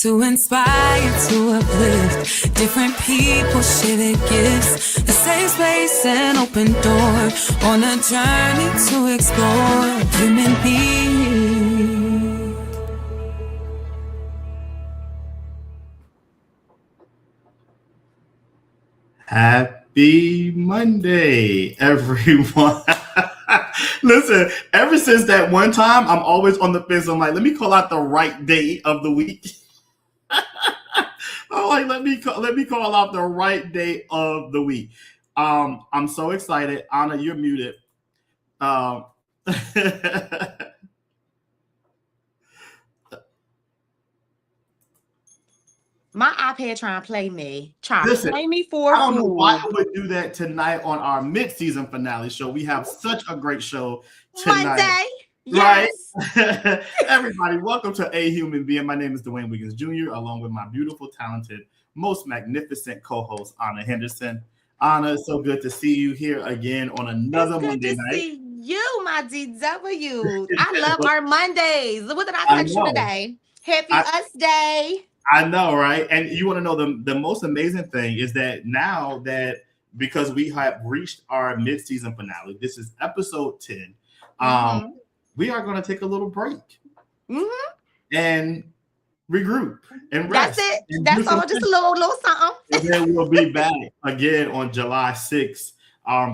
To inspire, to uplift, different people share their gifts. A safe space, an open door, on a journey to explore human beings. Happy Monday, everyone. Listen, ever since that one time, I'm always on the fence. I'm like, let me call out the right day of the week. I'm like, let me call out the right day of the week. I'm so excited. Ana, you're muted. Um, My iPad trying to play me. Listen, Play me for I don't know why food. I would do that tonight on our mid-season finale show. We have such a great show tonight. Monday. Right? Yes. Everybody, welcome to A Human Being. My name is Dwayne Wiggins Jr., along with my beautiful, talented, most magnificent co-host, Ana Henderson. Ana, it's so good to see you here again on another It's good Monday to night. see you, my DW. I love our Mondays. What did I text you today? Happy Us Day. I know, right? And you want to know the most amazing thing is that now that because we have reached our mid-season finale, this is episode 10. We are going to take a little break and regroup and rest. That's it. That's all. Just a little something. And then we'll be back again on July 6th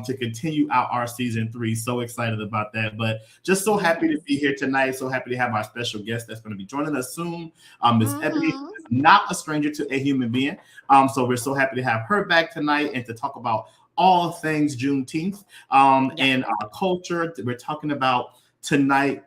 to continue out our season 3. So excited about that. But just so happy to be here tonight. So happy to have our special guest that's going to be joining us soon. Miss Ebony is not a stranger to A Human Being. So we're so happy to have her back tonight and to talk about all things Juneteenth and our culture. We're talking about tonight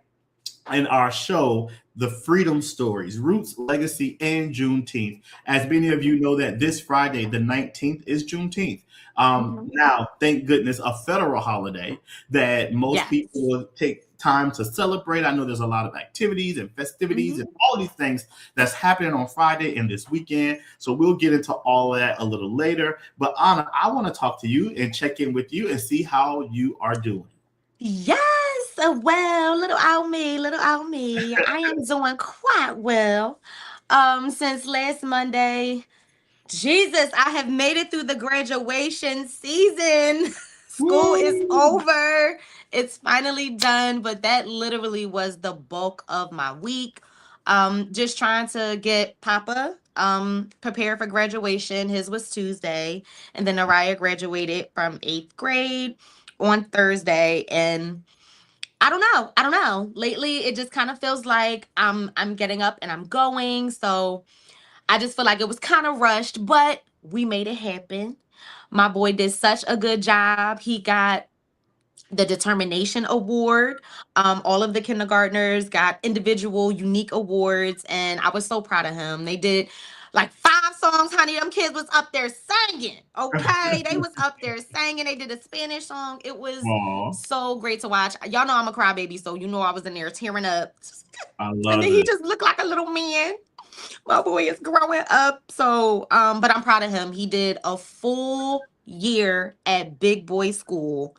in our show, the freedom stories, roots, legacy, and Juneteenth. As many of you know that this Friday, the 19th, is Juneteenth. Now, thank goodness, a federal holiday that most people will take time to celebrate. I know there's a lot of activities and festivities and all these things that's happening on Friday and this weekend. So we'll get into all of that a little later. But Ana, I want to talk to you and check in with you and see how you are doing. Yes. Well, little old me. I am doing quite well. Since last Monday. Jesus, I have made it through the graduation season. School is over. It's finally done, but that literally was the bulk of my week. Just trying to get Papa prepared for graduation. His was Tuesday, and then Araya graduated from 8th grade on Thursday, and I don't know. Lately, it just kind of feels like I'm getting up and I'm going. So I just feel like it was kind of rushed, but we made it happen. My boy did such a good job. He got the Determination Award. All of the kindergartners got individual, unique awards, and I was so proud of him. They did like 5 songs, honey. Them kids was up there singing, okay? They was up there singing. They did a Spanish song. It was so great to watch. Y'all know I'm a crybaby, so you know I was in there tearing up. I love and then he just looked like a little man. My boy is growing up. So, but I'm proud of him. He did a full year at big boy school,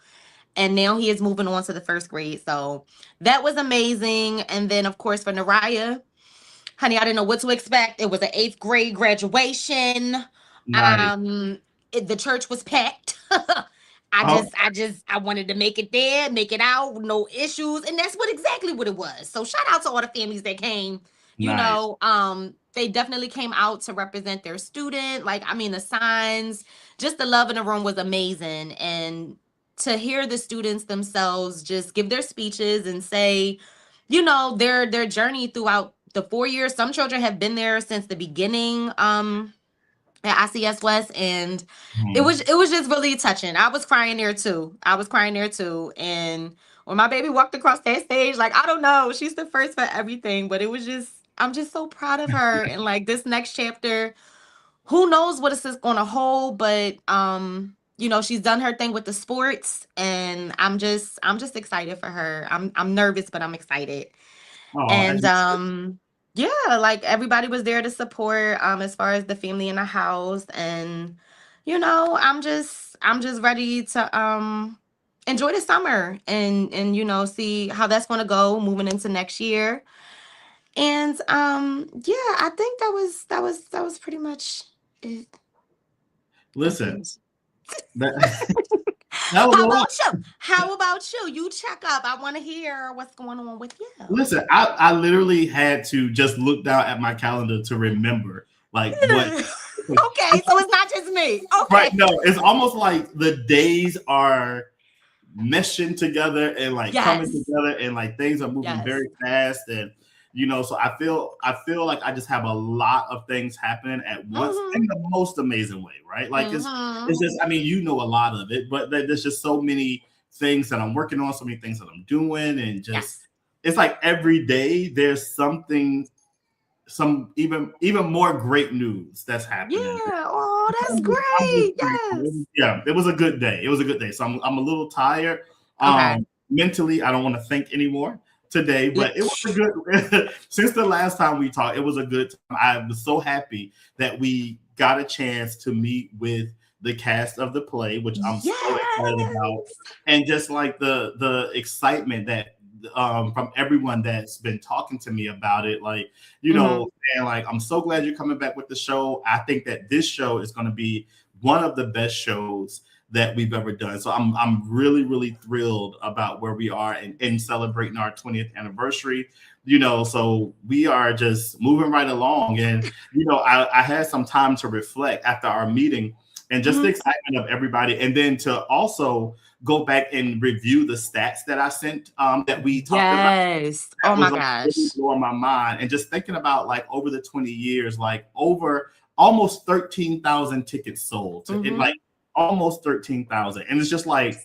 and now he is moving on to the 1st grade. So that was amazing. And then, of course, for Naraya, honey, I didn't know what to expect. It was an 8th grade graduation. Nice. The church was packed. I wanted to make it there, make it out, no issues. And that's exactly what it was. So shout out to all the families that came. You know, they definitely came out to represent their student. Like, I mean, the signs, just the love in the room was amazing. And to hear the students themselves just give their speeches and say, you know, their journey throughout the 4 years. Some children have been there since the beginning at ICS West, and it was just really touching. I was crying there too. And when my baby walked across that stage, like, I don't know, she's the first for everything, but it was just, I'm just so proud of her. And like this next chapter, who knows what it's going to hold, but you know, she's done her thing with the sports, and I'm just excited for her. I'm nervous, but I'm excited. And yeah, like everybody was there to support as far as the family in the house, and you know, I'm just ready to enjoy the summer and you know, see how that's going to go moving into next year. And yeah, I think that was pretty much it. Listen, that, that was How a lot. about you? How about you? You check up. I want to hear what's going on with you. Listen, I literally had to just look down at my calendar to remember like what. Okay, so it's not just me. Okay. Right? No, it's almost like the days are meshing together and like coming Yes. together, and like things are moving Yes. very fast, and so I feel like I just have a lot of things happening at once in the most amazing way, right? Like it's just, I mean, a lot of it, but there's just so many things that I'm working on, so many things that I'm doing, and just it's like every day there's something, some even more great news that's happening. Yeah. Oh, that's great. Yes. Yeah, it was a good day. It was a good day. So I'm a little tired. Okay. Mentally, I don't want to think anymore today, but it was a good. Since the last time we talked, it was a good time. I was so happy that we got a chance to meet with the cast of the play, which I'm so excited about, and just like the excitement that from everyone that's been talking to me about it, like and like I'm so glad you're coming back with the show. I think that this show is going to be one of the best shows that we've ever done. So I'm really, really thrilled about where we are in celebrating our 20th anniversary. So we are just moving right along. And I had some time to reflect after our meeting, and just the excitement of everybody, and then to also go back and review the stats that I sent that we talked about. Yes. Oh my gosh. Really blowing my mind, and just thinking about like over the 20 years, like over almost 13,000 tickets sold, and like almost 13,000, and it's just like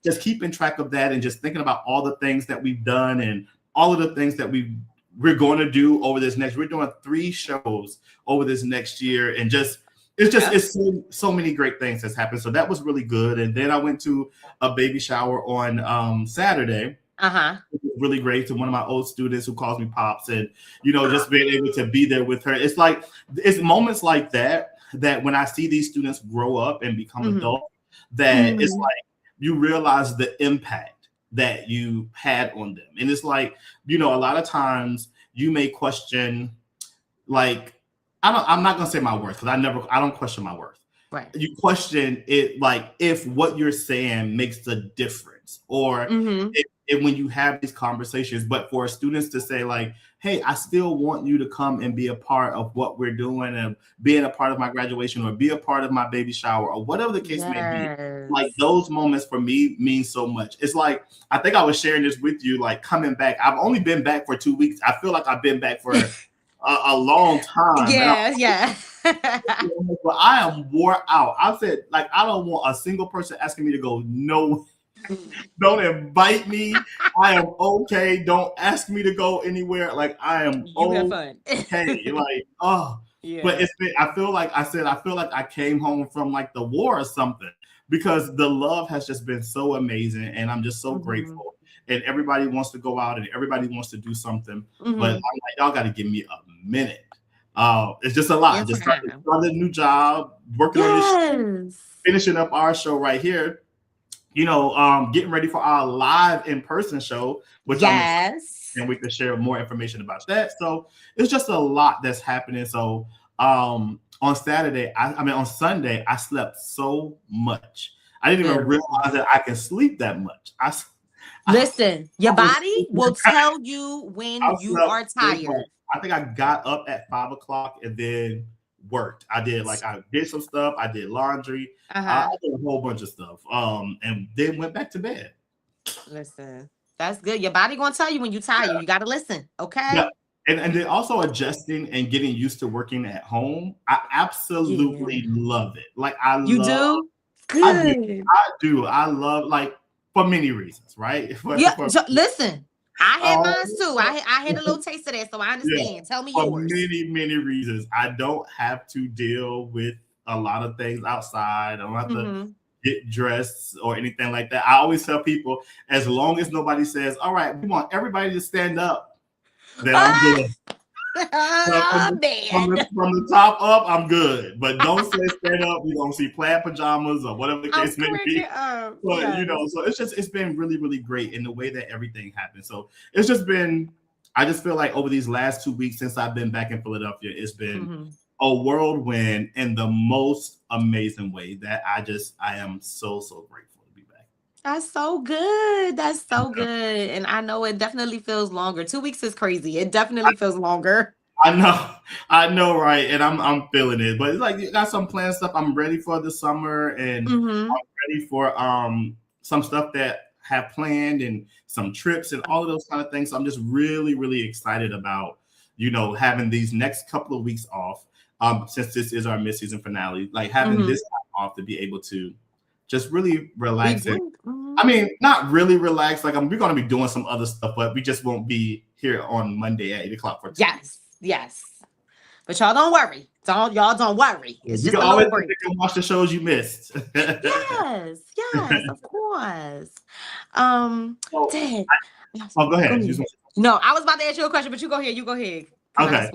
just keeping track of that, and just thinking about all the things that we've done and all of the things that we're going to do over this next. We're doing 3 shows over this next year, and it's so many great things that's happened. So that was really good. And then I went to a baby shower on Saturday. It was really great, to one of my old students who calls me Pops, and just being able to be there with her. It's like it's moments like that when I see these students grow up and become adults, that it's like you realize the impact that you had on them. And it's like, a lot of times you may question, like, I'm not gonna say my worth, because I don't question my worth. Right. You question it, like if what you're saying makes a difference, or if when you have these conversations. But for students to say like, hey, I still want you to come and be a part of what we're doing, and being a part of my graduation, or be a part of my baby shower, or whatever the case may be. Like those moments for me mean so much. It's like, I think I was sharing this with you, like coming back. I've only been back for 2 weeks. I feel like I've been back for a long time. Yeah. But I am wore out. I said, like, I don't want a single person asking me to go. No, don't invite me. I am okay. Don't ask me to go anywhere. Like, I am okay. Like, oh, yeah. But it's been, I feel like I came home from like the war or something, because the love has just been so amazing, and I'm just so grateful. And everybody wants to go out, and everybody wants to do something, but I'm like, y'all got to give me a minute. It's just a lot. Just started a new job, working on this, finishing up our show right here. Getting ready for our live in-person show, which and we can share more information about that. So it's just a lot that's happening. So on Sunday, I slept so much. I didn't even realize that I can sleep that much. Listen, your body will tell you when you are tired. I think I got up at 5:00 and then worked. I did some stuff. I did laundry. I did a whole bunch of stuff. And then went back to bed. Listen, that's good. Your body gonna tell you when you're tired. You gotta listen. Okay. Yeah. And then also adjusting and getting used to working at home. I absolutely love it. Like do? Good. I do. I love, like, for many reasons, right? Listen, I had mine too. I had a little taste of that, so I understand. Yeah, tell me yours. For many reasons. I don't have to deal with a lot of things outside. I don't have to get dressed or anything like that. I always tell people, as long as nobody says, all right, we want everybody to stand up, then I'm good. From the top up, I'm good. But don't say stand up. You don't see plaid pajamas or whatever the case may be. But so it's been really, really great in the way that everything happened. So it's just been, I just feel like over these last 2 weeks since I've been back in Philadelphia, it's been a whirlwind in the most amazing way that I am so grateful to be back. That's so good. That's so good. And I know it definitely feels longer. 2 weeks is crazy. It definitely feels longer. I know, right? And I'm feeling it. But it's like you got some planned stuff I'm ready for this summer, and I'm ready for some stuff that have planned and some trips and all of those kind of things. So I'm just really excited about, having these next couple of weeks off. Since this is our mid-season finale, like having this time off to be able to just really relax. I mean, not really relax. Like we're going to be doing some other stuff, but we just won't be here on Monday at 8:00 for tea. Yes. But y'all don't worry. Y'all don't worry. It's you just can always watch the shows you missed. yes, of course. Go ahead. No, I was about to ask you a question, but you go ahead. Okay.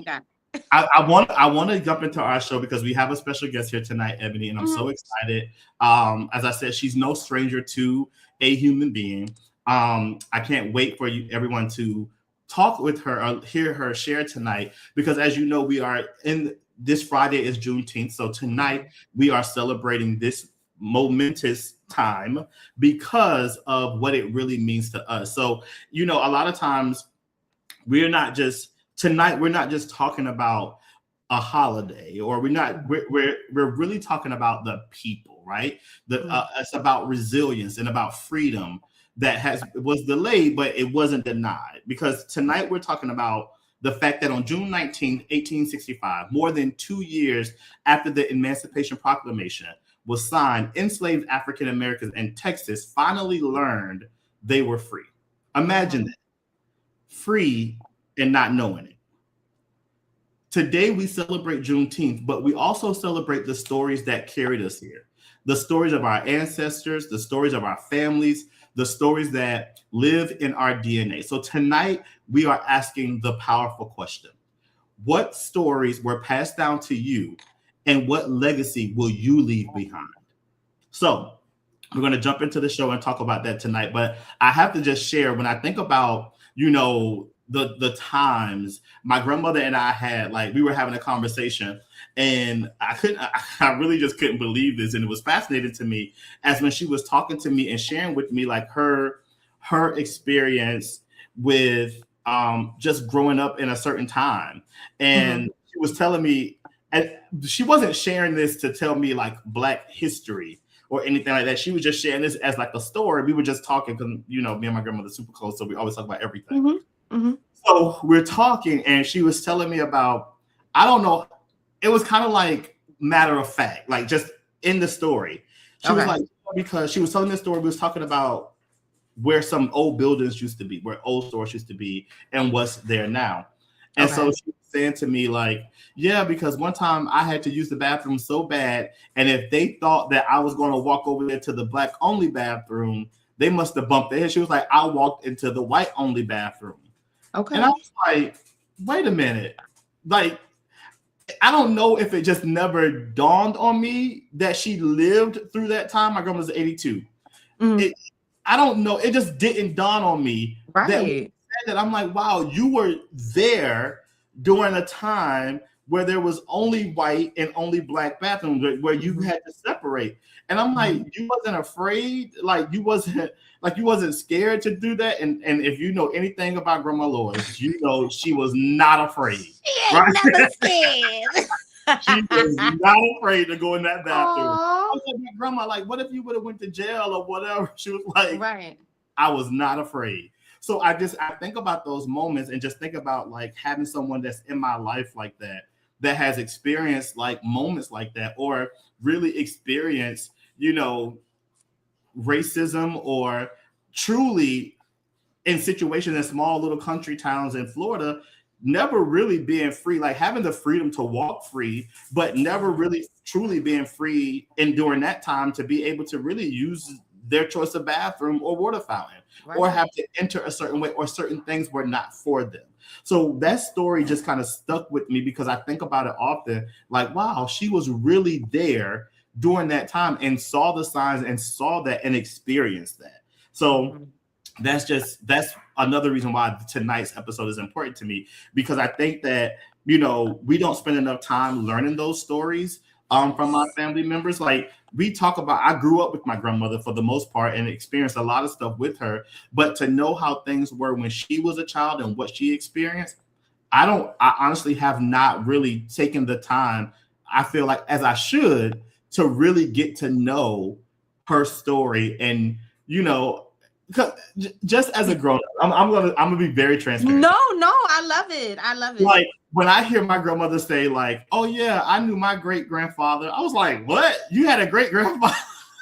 I want to jump into our show because we have a special guest here tonight, Ebony, and I'm so excited. As I said, she's no stranger to a human being. I can't wait for everyone to talk with her or hear her share tonight, because as you know, we are in this Friday is Juneteenth. So tonight we are celebrating this momentous time because of what it really means to us. So, a lot of times we're not just talking about a holiday, or we're really talking about the people, right? It's about resilience and about freedom that was delayed, but it wasn't denied. Because tonight we're talking about the fact that on June 19th, 1865, more than 2 years after the Emancipation Proclamation was signed, enslaved African Americans in Texas finally learned they were free. Imagine that. Free and not knowing it. Today we celebrate Juneteenth, but we also celebrate the stories that carried us here. The stories of our ancestors, the stories of our families, the stories that live in our DNA. So tonight we are asking the powerful question: what stories were passed down to you, and what legacy will you leave behind? So we're going to jump into the show and talk about that tonight. But I have to just share, when I think about, the times my grandmother and I had, like, we were having a conversation, and I really just couldn't believe this. And it was fascinating to me as when she was talking to me and sharing with me, like, her experience with just growing up in a certain time. And she was telling me, and she wasn't sharing this to tell me like Black history or anything like that. She was just sharing this as like a story. We were just talking because, me and my grandmother are super close, so we always talk about everything. So we're talking, and she was telling me about, I don't know, it was kind of like matter of fact, like just in the story. She was like, because she was telling this story, we was talking about where some old buildings used to be, where old stores used to be, and what's there now. And so she was saying to me, like, yeah, because one time I had to use the bathroom so bad, and if they thought that I was going to walk over there to the Black only bathroom, they must have bumped their head. She was like, I walked into the white only bathroom. Okay. And I was like, wait a minute. Like, I don't know if it just never dawned on me that she lived through that time. My grandma was 82. I don't know. It just didn't dawn on me. Right. That I'm like, wow, you were there during a time where there was only white and only Black bathrooms, where you had to separate. And I'm like, you wasn't afraid? Like you wasn't scared to do that? And if you know anything about Grandma Lois, you know she was not afraid. She ain't never scared. She was not afraid to go in that bathroom. I was like, Grandma, like, what if you would have went to jail or whatever? She was like, right. I was not afraid. So I think about those moments and just think about like having someone that's in my life like that has experienced like moments like that, or really experienced, racism, or truly in situations in small little country towns in Florida, never really being free, like having the freedom to walk free, but never really truly being free. And during that time to be able to really use their choice of bathroom or water fountain, right, or have to enter a certain way, or certain things were not for them. So that story just kind of stuck with me because I think about it often, like, wow, she was really there during that time and saw the signs and saw that and experienced that. So that's another reason why tonight's episode is important to me, because I think that, you know, we don't spend enough time learning those stories from our family members. Like we talk about, I grew up with my grandmother for the most part and experienced a lot of stuff with her, but to know how things were when she was a child and what she experienced, I honestly have not really taken the time, I feel like, as I should, to really get to know her story. And, you know, just as a grown up, I'm gonna be very transparent. No, I love it. I love it. Like when I hear my grandmother say, like, "Oh yeah, I knew my great grandfather," I was like, "What? You had a great grandfather?"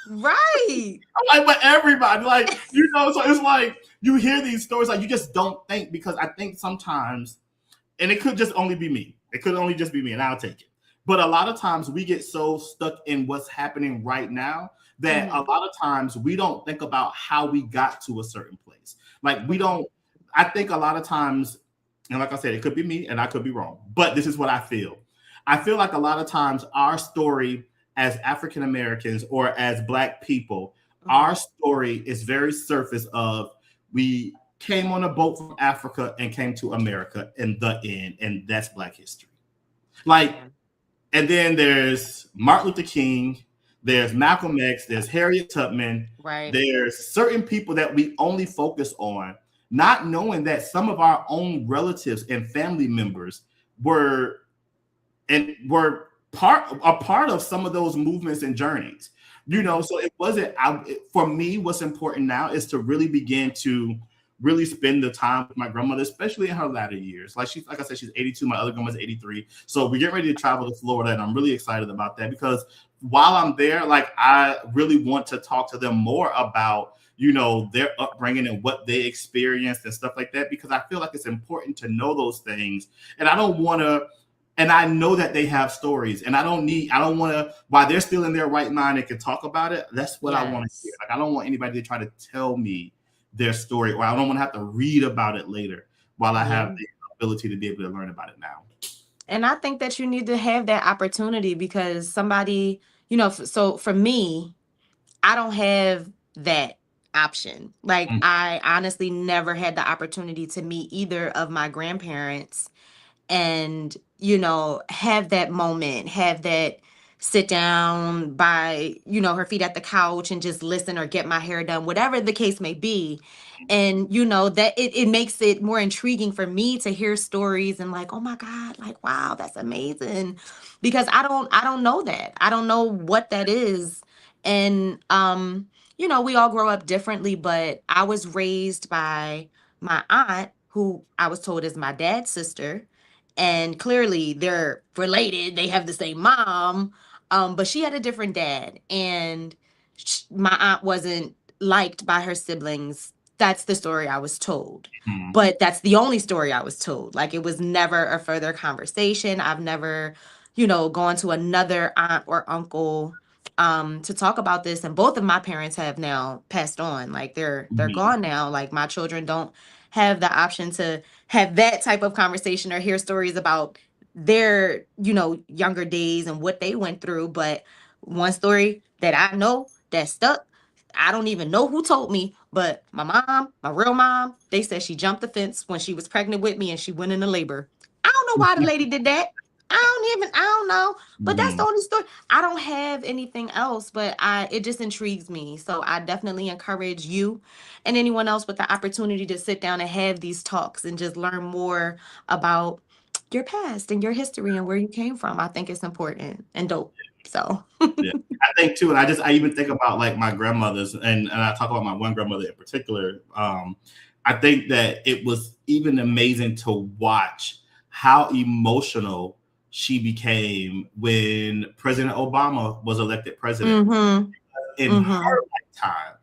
Right. I'm like, but everybody, like, you know, so it's like you hear these stories, like you just don't think, because I think sometimes, and it could just only be me. It could only just be me, and I'll take it. But a lot of times we get so stuck in what's happening right now that a lot of times we don't think about how we got to a certain place. Like we don't, I think a lot of times, and like I said, it could be me and I could be wrong, but this is what I feel. I feel like a lot of times our story as African Americans or as Black people, our story is very surface of, we came on a boat from Africa and came to America in the end, and that's Black history. Like, and then there's Martin Luther King, there's Malcolm X, there's Harriet Tubman, right? There's certain people that we only focus on, not knowing that some of our own relatives and family members were a part of some of those movements and journeys. You know, so it wasn't, for me, what's important now is to really begin to really spend the time with my grandmother, especially in her latter years. Like I said, she's 82. My other grandma's 83. So we're getting ready to travel to Florida, and I'm really excited about that, because while I'm there, like I really want to talk to them more about, you know, their upbringing and what they experienced and stuff like that, because I feel like it's important to know those things. And I don't want to, and I know that they have stories, and I don't want to, while they're still in their right mind and can talk about it, that's what I want to hear. Like I don't want anybody to try to tell me their story, or I don't want to have to read about it later while I have the ability to be able to learn about it now. And I think that you need to have that opportunity, because somebody, you know, so for me, I don't have that option. Like I honestly never had the opportunity to meet either of my grandparents and, you know, have that moment, have that sit down by, you know, her feet at the couch and just listen or get my hair done, whatever the case may be. And, you know, that it makes it more intriguing for me to hear stories and like, oh my God, like, wow, that's amazing. Because I don't know that. I don't know what that is. And, you know, we all grow up differently, but I was raised by my aunt, who I was told is my dad's sister. And clearly they're related. They have the same mom, but she had a different dad. And my aunt wasn't liked by her siblings. That's the story I was told. But that's the only story I was told. Like it was never a further conversation. I've never, you know, gone to another aunt or uncle to talk about this. And both of my parents have now passed on. Like they're gone now. Like my children don't have the option to have that type of conversation or hear stories about their, you know, younger days and what they went through. But one story that I know that stuck, I don't even know who told me, but my mom, my real mom, they said she jumped the fence when she was pregnant with me and she went into labor. I don't know why the lady did that. I don't know. But that's the only story. I don't have anything else, but it just intrigues me. So I definitely encourage you and anyone else with the opportunity to sit down and have these talks and just learn more about your past and your history and where you came from. I think it's important and dope. So yeah, I think too, and I even think about like my grandmothers, and I talk about my one grandmother in particular. I think that it was even amazing to watch how emotional she became when President Obama was elected president. In her lifetime,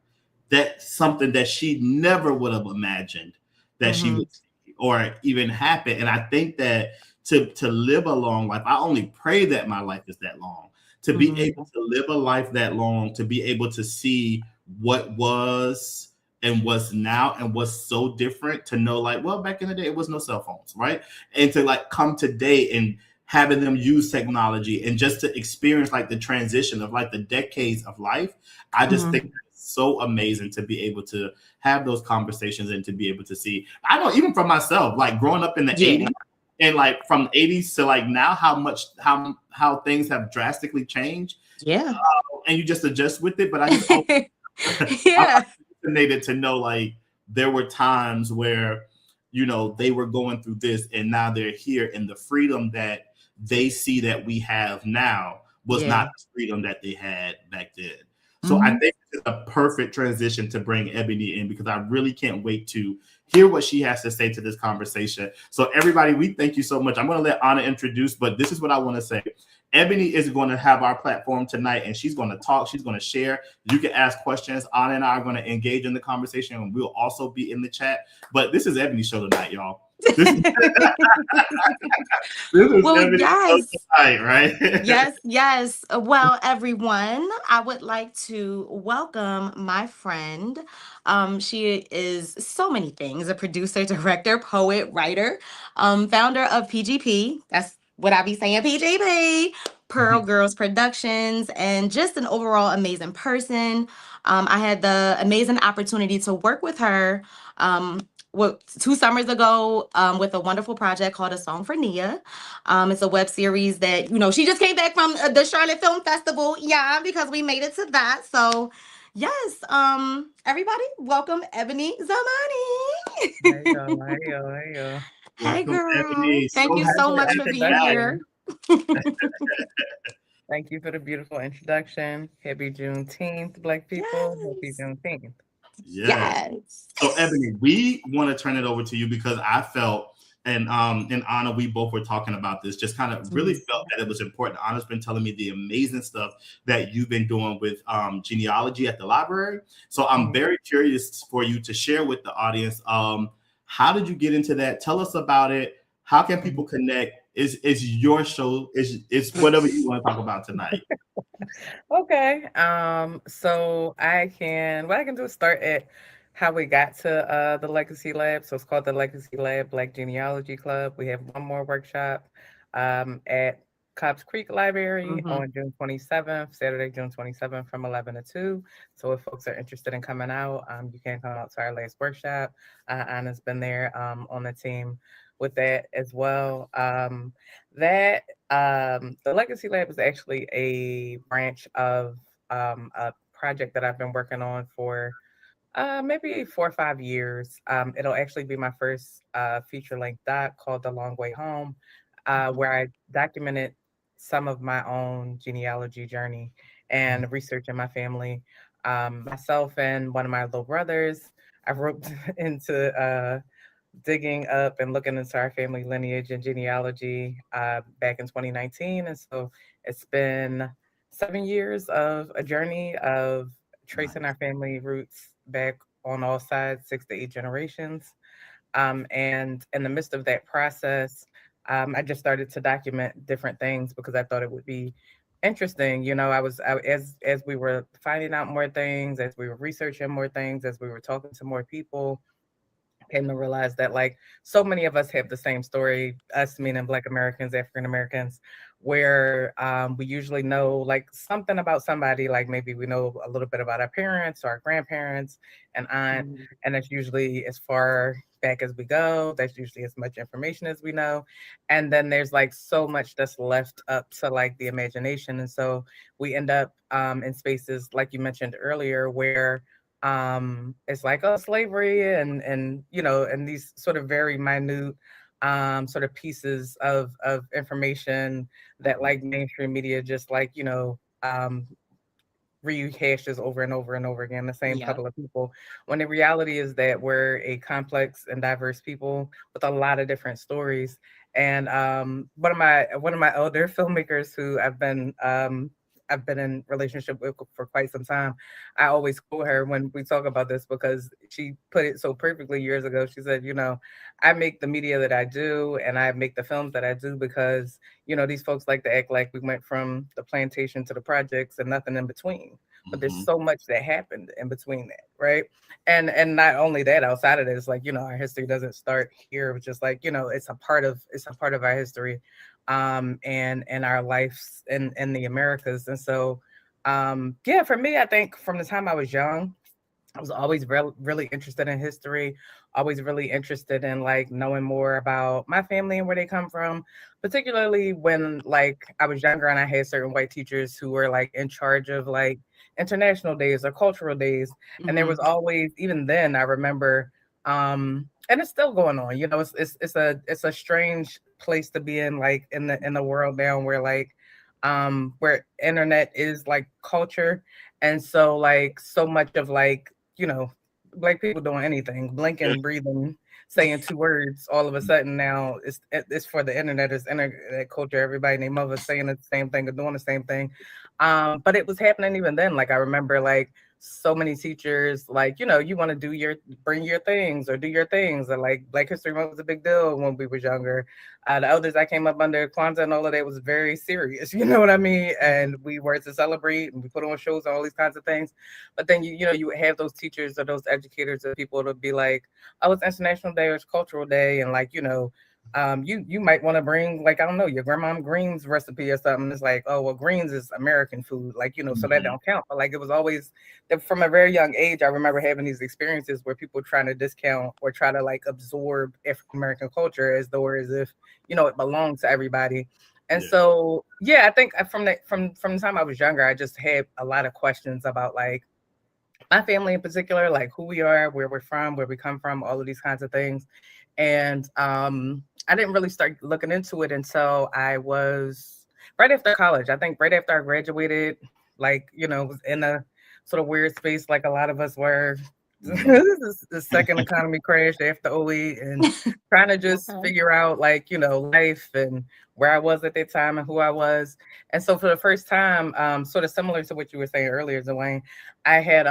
that's something that she never would have imagined that she would see or even happen. And I think that to live a long life, I only pray that my life is that long. To be able to live a life that long, to be able to see what was and what's now and what's so different, to know like, well, back in the day, it was no cell phones, right? And to like come today and having them use technology and just to experience like the transition of like the decades of life, I just think it's so amazing to be able to have those conversations and to be able to see. I know even for myself, like growing up in the 80s and like from the 80s to like now, how things have drastically changed. Yeah. And you just adjust with it. But I just yeah. I'm fascinated to know like there were times where, you know, they were going through this and now they're here, and the freedom that they see that we have now was not the freedom that they had back then. So I think it's a perfect transition to bring Ebony in, because I really can't wait to hear what she has to say to this conversation. So everybody, we thank you so much. I'm going to let Ana introduce, but this is what I want to say. Ebony is going to have our platform tonight, and she's going to talk. She's going to share. You can ask questions. Ana and I are going to engage in the conversation, and we'll also be in the chat. But this is Ebony's show tonight, y'all. This is well, yes, tonight, right? yes. Well, everyone, I would like to welcome my friend. She is so many things: a producer, director, poet, writer, founder of PGP. That's what I be saying, PGP, Pearl Girls Productions, and just an overall amazing person. I had the amazing opportunity to work with her. 2 summers ago with a wonderful project called A Song for Nia. It's a web series that, you know, she just came back from the Charlotte Film Festival. Yeah, because we made it to that. So yes, everybody, welcome Ebony Zamani. Hey, Hey girl. Ebony. Thank you so much for being here. Thank you for the beautiful introduction. Happy Juneteenth, Black people. Happy Juneteenth. Yes. So Ebony, we want to turn it over to you, because I felt, and Ana, we both were talking about this, just kind of really felt that it was important. Ana's been telling me the amazing stuff that you've been doing with genealogy at the library. So I'm very curious for you to share with the audience, how did you get into that? Tell us about it. How can people connect? It's your show. It's whatever you want to talk about tonight. Okay. So I can do is start at how we got to the Legacy Lab. So it's called the Legacy Lab Black Genealogy Club. We have one more workshop at Cobbs Creek Library on June 27th, Saturday, June 27th from 11 to 2. So if folks are interested in coming out, you can come out to our last workshop. Anna's been there on the team with that as well. The Legacy Lab is actually a branch of a project that I've been working on for maybe 4 or 5 years. It'll actually be my first feature-length doc called The Long Way Home, where I documented some of my own genealogy journey and research in my family. Myself and one of my little brothers, I roped into digging up and looking into our family lineage and genealogy back in 2019. And so it's been 7 years of a journey of tracing our family roots back on all sides, 6 to 8 generations. And in the midst of that process, I just started to document different things because I thought it would be interesting. You know, as we were finding out more things, as we were researching more things, as we were talking to more people, came to realize that like so many of us have the same story, us meaning Black Americans, African Americans, where we usually know like something about somebody, like maybe we know a little bit about our parents or our grandparents and aunt, and that's usually as far back as we go. That's usually as much information as we know. And then there's like so much that's left up to like the imagination. And so we end up in spaces like you mentioned earlier where it's like, oh, slavery and you know, and these sort of very minute sort of pieces of information that like mainstream media just like, you know, rehashes over and over and over again, the same couple of people, when the reality is that we're a complex and diverse people with a lot of different stories. And one of my older filmmakers who I've been in relationship with for quite some time, I always quote her when we talk about this because she put it so perfectly years ago. She said, you know, I make the media that I do and I make the films that I do because, you know, these folks like to act like we went from the plantation to the projects and nothing in between. But there's so much that happened in between that, right? And not only that, outside of that, it's like, you know, our history doesn't start here. It's just like, you know, it's a part of our history and our lives in the Americas. And so Yeah, for me, I think from the time I was young, I was always really interested in history, always really interested in like knowing more about my family and where they come from, particularly when like I was younger and I had certain white teachers who were like in charge of like international days or cultural days. And there was always, even then, I remember, and it's still going on, it's a strange place to be in, like in the world now where internet is like culture. And so like so much of like, black people doing anything, blinking, breathing, saying two words, all of a sudden now it's for the internet, it's internet culture, everybody and their mother saying the same thing or doing the same thing. But it was happening even then. Like I remember like so many teachers, like, you want to bring your things or do your things. And like Black History Month was a big deal when we was younger. The elders I came up under, Kwanzaa and all of that was very serious, you know what I mean? And we were to celebrate and we put on shows and all these kinds of things. But then, you would have those teachers or those educators or people to be like, oh, it's International Day or it's Cultural Day. And like, you might want to bring, like, I don't know, your grandma greens recipe or something. It's like, oh well, greens is American food, like, so that don't count. But like it was always from a very young age, I remember having these experiences where people trying to discount or try to like absorb African American culture as though as if it belongs to everybody. And so I think from the time I was younger, I just had a lot of questions about like my family in particular, like who we are, where we're from, where we come from, all of these kinds of things. And I didn't really start looking into it until I was right after college. I think right after I graduated, like, was in a sort of weird space like a lot of us were. This is the second economy crash after '08 and trying to just figure out like, life and where I was at that time and who I was. And so for the first time, sort of similar to what you were saying earlier, Dwayne, I had,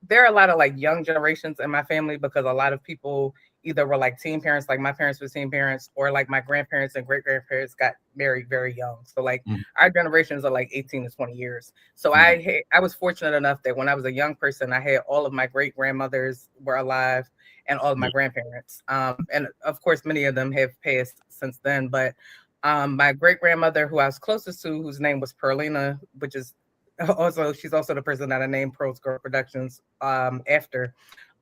there are a lot of like young generations in my family because a lot of people either were like teen parents, like my parents were teen parents, or like my grandparents and great grandparents got married very young. So like our generations are like 18 to 20 years. So I was fortunate enough that when I was a young person, I had all of my great grandmothers were alive and all of my grandparents. And of course, many of them have passed since then. But my great grandmother, who I was closest to, whose name was Perlina, which is she's also the person that I named Pearls Girl Productions after.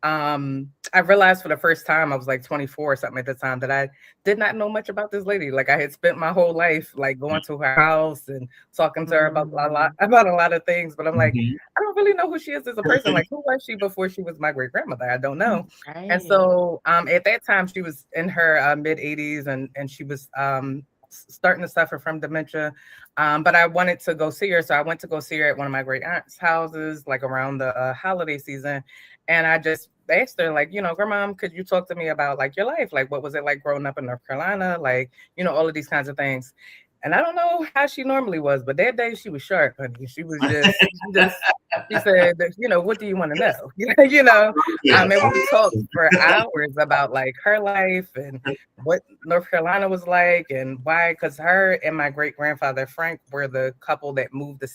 I realized for the first time, I was like 24 or something at the time, that I did not know much about this lady. Like I had spent my whole life like going to her house and talking to her about a lot of things, but I'm like, I don't really know who she is as a person. Like, who was she before she was my great grandmother? I don't know. And so at that time, she was in her mid 80s and she was starting to suffer from dementia. But I wanted to go see her. So I went to go see her at one of my great aunt's houses, like around the holiday season. And I just asked her, like, Grandma, could you talk to me about like your life? Like, what was it like growing up in North Carolina? Like, all of these kinds of things. And I don't know how she normally was, but that day she was sharp, honey. She was she said, what do you want to know? I mean, we talked for hours about like her life and what North Carolina was like and why, because her and my great grandfather Frank were the couple that moved the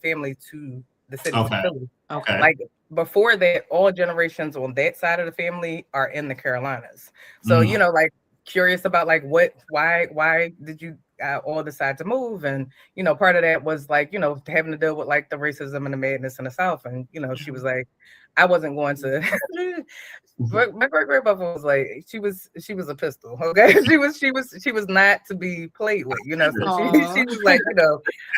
family to the city of Philly. Okay. Like before that, all generations on that side of the family are in the Carolinas. So, like curious about like why did you all decide to move? And, part of that was like, having to deal with like the racism and the madness in the South. And, she was like, I wasn't going to. My great grandmother was like, she was a pistol. Okay, she was not to be played with. So she was like,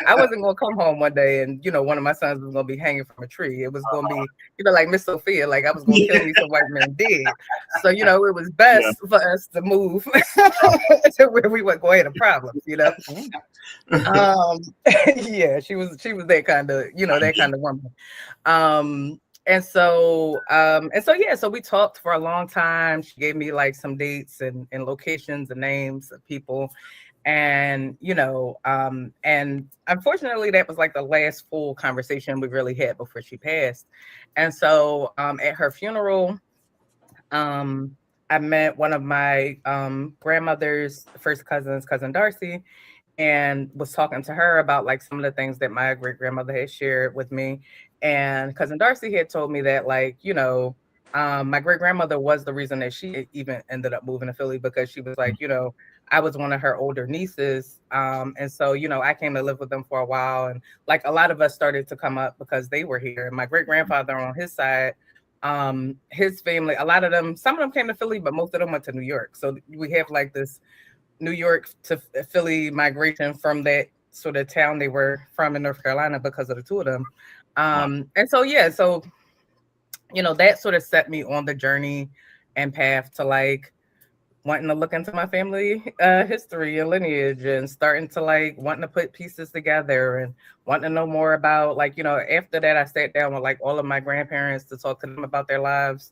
I wasn't gonna come home one day and one of my sons was gonna be hanging from a tree. It was gonna be like Miss Sophia, like I was gonna kill me some white man dead. So it was best for us to move to where we weren't going to have problems. Yeah, she was that kind of that kind of woman. And so we talked for a long time. She gave me like some dates and locations and names of people. And, and unfortunately that was like the last full conversation we really had before she passed. And so at her funeral, I met one of my grandmother's first cousins, cousin Darcy, and was talking to her about like some of the things that my great grandmother had shared with me. And cousin Darcy had told me that like, my great grandmother was the reason that she even ended up moving to Philly, because she was like, I was one of her older nieces. And so, I came to live with them for a while. And like a lot of us started to come up because they were here. And my great grandfather on his side, his family, a lot of them, some of them came to Philly, but most of them went to New York. So we have like this New York to Philly migration from that sort of town they were from in North Carolina because of the two of them. And so, that sort of set me on the journey and path to like wanting to look into my family history and lineage and starting to like wanting to put pieces together and wanting to know more about like, after that, I sat down with like all of my grandparents to talk to them about their lives.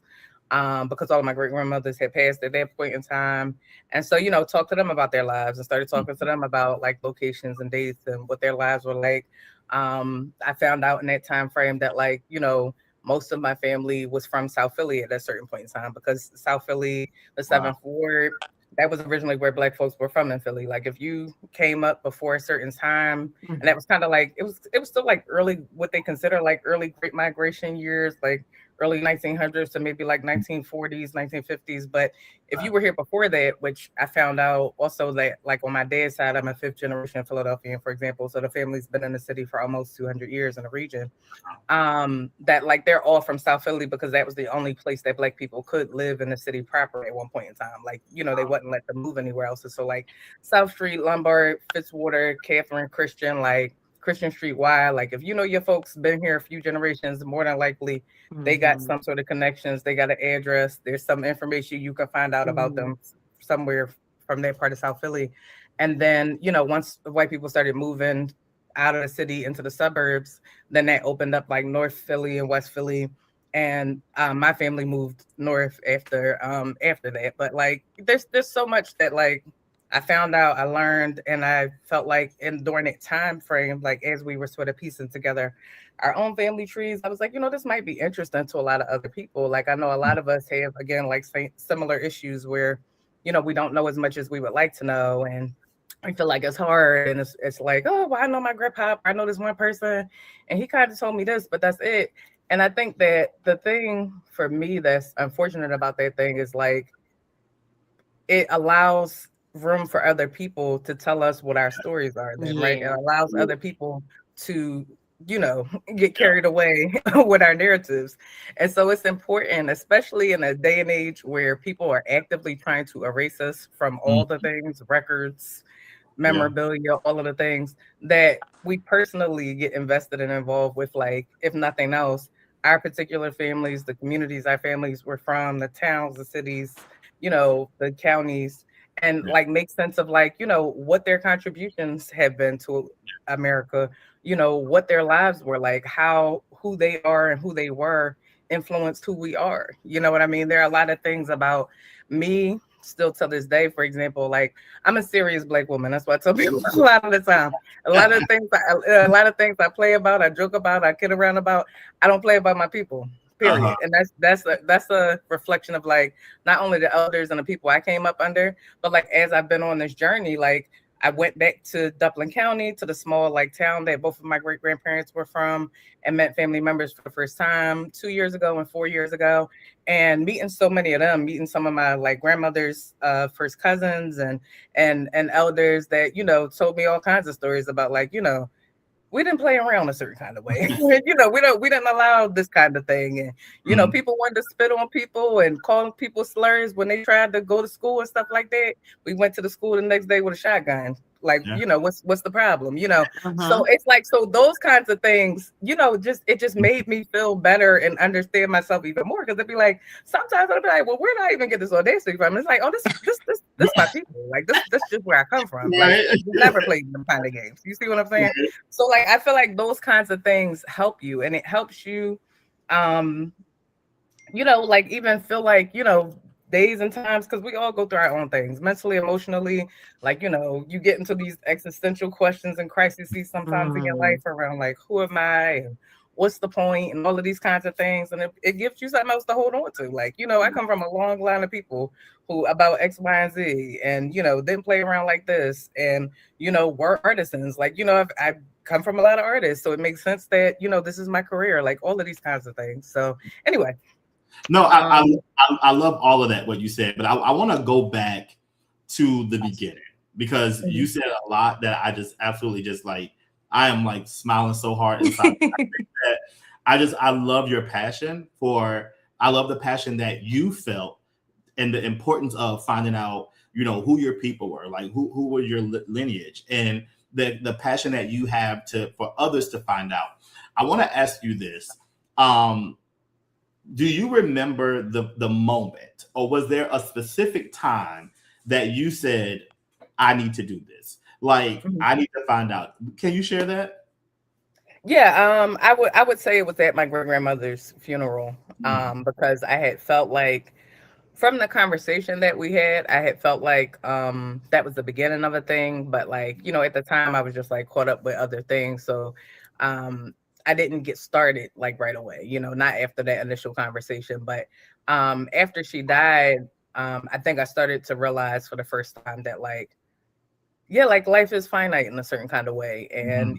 Because all of my great grandmothers had passed at that point in time. And so, talk to them about their lives and started talking to them about like locations and dates and what their lives were like. I found out in that time frame that like, most of my family was from South Philly at a certain point in time because South Philly, the 7th Ward, that was originally where Black folks were from in Philly. Like if you came up before a certain time, and that was kind of like, it was still like early, what they consider like early Great Migration years, like early 1900s to maybe like 1940s, 1950s. But if you were here before that, which I found out also that like on my dad's side, I'm a 5th generation Philadelphian, for example. So the family's been in the city for almost 200 years in the region. That like they're all from South Philly because that was the only place that Black people could live in the city proper at one point in time. Like, they wouldn't let them move anywhere else. So like South Street, Lombard, Fitzwater, Catherine, Christian, like Christian Street Y, like if your folks been here a few generations, more than likely they got some sort of connections, they got an address, there's some information you can find out about them somewhere from that part of South Philly. And then, once the white people started moving out of the city into the suburbs, then that opened up like North Philly and West Philly. And my family moved north after that. But like there's so much that like I found out, I learned, and I felt like during that time frame, like as we were sort of piecing together our own family trees, I was like, this might be interesting to a lot of other people. Like I know a lot of us have, again, like similar issues where, we don't know as much as we would like to know. And I feel like it's hard. And it's like, oh, well, I know my grandpa, I know this one person, and he kind of told me this, but that's it. And I think that the thing for me that's unfortunate about that thing is like, it allows room for other people to tell us what our stories are then, right? It allows other people to, get carried away with our narratives. And so it's important, especially in a day and age where people are actively trying to erase us from all the things, records, memorabilia, all of the things, that we personally get invested and involved with, like, if nothing else, our particular families, the communities our families were from, the towns, the cities, the counties, and like make sense of like, what their contributions have been to America, what their lives were like, who they are and who they were influenced who we are. You know what I mean? There are a lot of things about me still to this day. For example, like I'm a serious Black woman. That's what I tell people a lot of the time. A lot of things I play about, I joke about, I kid around about. I don't play about my people. Period. And that's a reflection of like not only the elders and the people I came up under, but like as I've been on this journey, like I went back to Duplin County, to the small like town that both of my great grandparents were from, and met family members for the first time 2 years ago and 4 years ago, and meeting so many of them, meeting some of my like grandmother's first cousins and elders that told me all kinds of stories about like we didn't play around a certain kind of way. we didn't allow this kind of thing. And, people wanted to spit on people and call people slurs when they tried to go to school and stuff like that. We went to the school the next day with a shotgun. Like, what's the problem? So it's like, so those kinds of things, it just made me feel better and understand myself even more. Cause it'd be like, sometimes I'd be like, well, where did I even get this audacity from? And it's like, oh, this my people. Like this just where I come from. Like, we never played them kind of games. You see what I'm saying? So like, I feel like those kinds of things help you, and it helps you, like even feel like, days and times, because we all go through our own things mentally, emotionally, like you get into these existential questions and crises sometimes in your life around like, who am I and what's the point and all of these kinds of things, and it gives you something else to hold on to. Like, I come from a long line of people who about X, Y, and Z, and didn't play around like this, and were artisans. Like, I come from a lot of artists, so it makes sense that this is my career, like all of these kinds of things. So anyway. No, I love all of that, what you said, but I want to go back to the beginning. because you said a lot that I just absolutely just like, I am like smiling so hard inside. I love your passion I love the passion that you felt and the importance of finding out, who your people were, like who were your lineage, and the passion that you have for others to find out. I want to ask you this. Do you remember the moment, or was there a specific time that you said, I need to do this? Like, I need to find out. Can you share that? Yeah, I would say it was at my great grandmother's funeral, because I had felt like from the conversation that we had, I had felt like that was the beginning of a thing, but like, at the time I was just like caught up with other things. So I didn't get started like right away, not after that initial conversation, but after she died, I think I started to realize for the first time that like, yeah, like life is finite in a certain kind of way. And,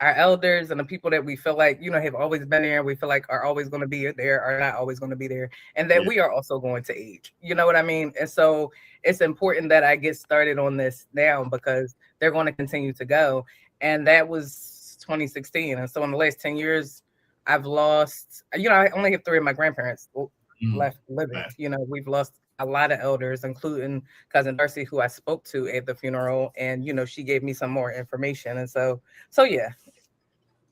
our elders and the people that we feel like, have always been there, we feel like are always going to be there, are not always going to be there, and that we are also going to age. You know what I mean? And so it's important that I get started on this now because they're going to continue to go. And that was 2016. And so in the last 10 years, I've lost, I only have 3 of my grandparents left living. We've lost a lot of elders, including cousin Darcy, who I spoke to at the funeral, and she gave me some more information. And so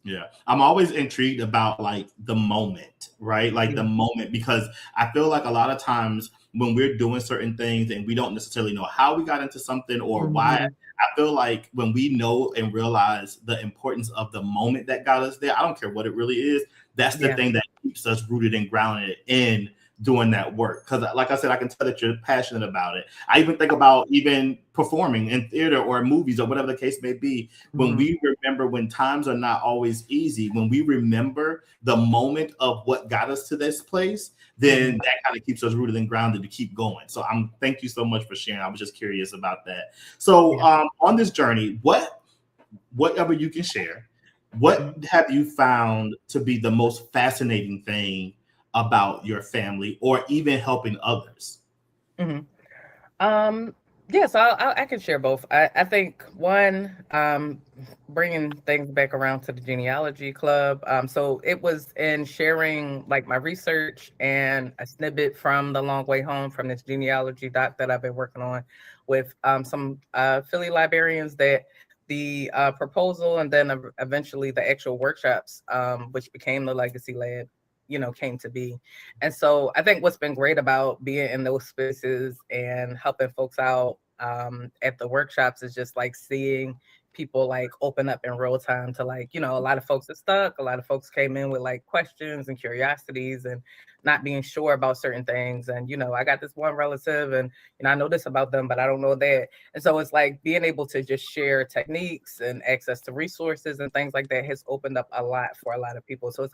yeah. I'm always intrigued about like the moment, right? Like the moment, because I feel like a lot of times when we're doing certain things and we don't necessarily know how we got into something or why, I feel like when we know and realize the importance of the moment that got us there, I don't care what it really is, that's the thing that keeps us rooted and grounded in doing that work. Because like I said, I can tell that you're passionate about it. I even think about even performing in theater or movies or whatever the case may be. When we remember when times are not always easy, when we remember the moment of what got us to this place, then that kind of keeps us rooted and grounded to keep going. So thank you so much for sharing. I was just curious about that. So on this journey, whatever you can share, what have you found to be the most fascinating thing about your family or even helping others? Yes, I can share both. I think one, bringing things back around to the genealogy club. So it was in sharing like my research and a snippet from The Long Way Home, from this genealogy doc that I've been working on with some Philly librarians, that the proposal and then eventually the actual workshops, which became the Legacy Lab, came to be. And so I think what's been great about being in those spaces and helping folks out at the workshops is just like seeing people like open up in real time to like, a lot of folks are stuck. A lot of folks came in with like questions and curiosities and not being sure about certain things. And, I got this one relative and, I know this about them, but I don't know that. And so it's like being able to just share techniques and access to resources and things like that has opened up a lot for a lot of people. So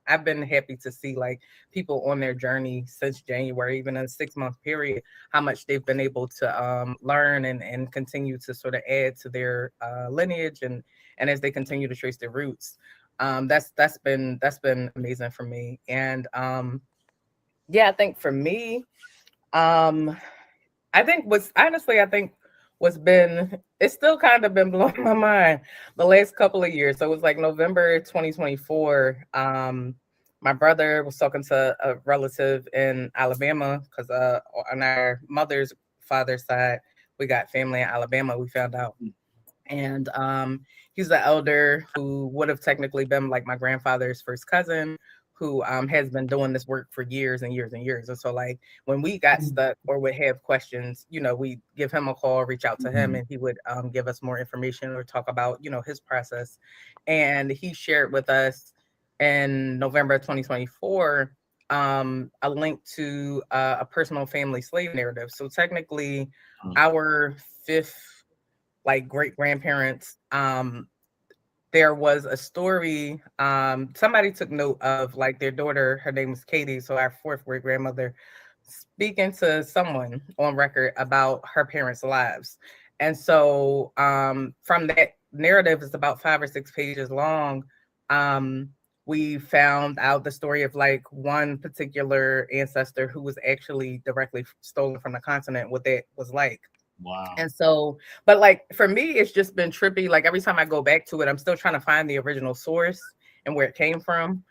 I've been happy to see like people on their journey since January, even in a 6-month period, how much they've been able to learn and continue to sort of add to their lineage and as they continue to trace their roots. That's been amazing for me. And I think for me, I think it's still kind of been blowing my mind the last couple of years. So it was like November 2024. My brother was talking to a relative in Alabama because on our mother's father's side, we got family in Alabama, we found out. And he's the elder who would have technically been like my grandfather's first cousin, who has been doing this work for years and years and years. And so like when we got stuck or would have questions, we give him a call, reach out to him, and he would give us more information or talk about, his process. And he shared with us in November 2024 a link to a personal family slave narrative. So technically our 5th like great grandparents, there was a story, somebody took note of like their daughter, her name was Katie, so our 4th great grandmother, speaking to someone on record about her parents' lives. And so from that narrative, it's about 5 or 6 pages long. We found out the story of like one particular ancestor who was actually directly stolen from the continent, what that was like. Wow. And so, but like for me, it's just been trippy. Like every time I go back to it, I'm still trying to find the original source and where it came from.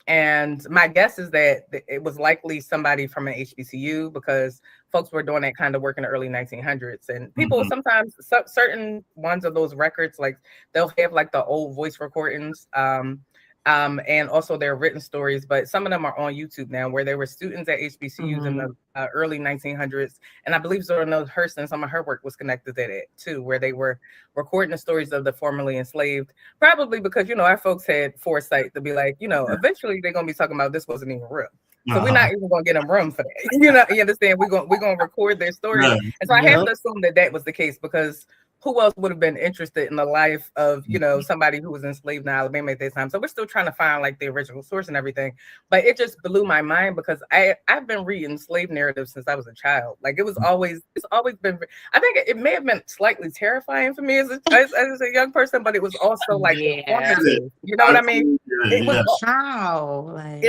And my guess is that it was likely somebody from an HBCU, because folks were doing that kind of work in the early 1900s. And people sometimes, certain ones of those records, like they'll have like the old voice recordings. And also their written stories, but some of them are on YouTube now, where there were students at HBCUs in the early 1900s. And I believe Zora Neale Hurston, some of her work was connected to that too, where they were recording the stories of the formerly enslaved, probably because, you know, our folks had foresight to be like, you know, eventually they're going to be talking about this wasn't even real. So we're not even going to get them room for that. You know, you understand? We're going to record their stories. And so I have to assume that that was the case, because who else would have been interested in the life of, you know, somebody who was enslaved in Alabama at that time? So we're still trying to find like the original source and everything. But it just blew my mind, because I've been reading slave narratives since I was a child. Like it's always been, I think it may have been slightly terrifying for me as a young person, but it was also like informative. You know what I mean? It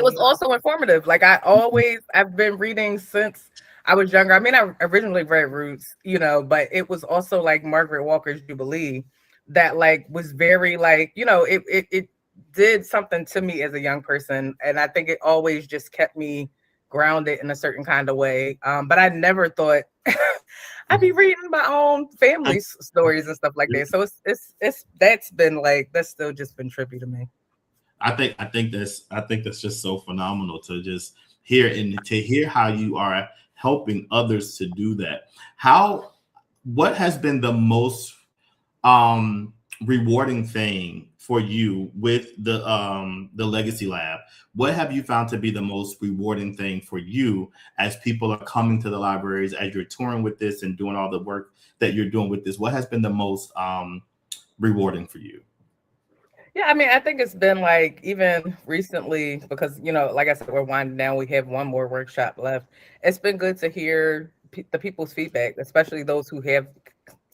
was also informative. Like I've been reading since I was younger. I mean, I originally read Roots, you know, but it was also like Margaret Walker's Jubilee that like was very like, you know, it did something to me as a young person. And I think it always just kept me grounded in a certain kind of way. But I never thought I'd be reading my own family stories and stuff like that. So that's still just been trippy to me. I think that's just so phenomenal to just hear, and to hear how you are helping others to do that. What has been the most rewarding thing for you with the Legacy Lab? What have you found to be the most rewarding thing for you as people are coming to the libraries, as you're touring with this and doing all the work that you're doing with this? What has been the most rewarding for you? Yeah, I mean, I think it's been like even recently, because, you know, like I said, we're winding down. We have one more workshop left. It's been good to hear the people's feedback, especially those who have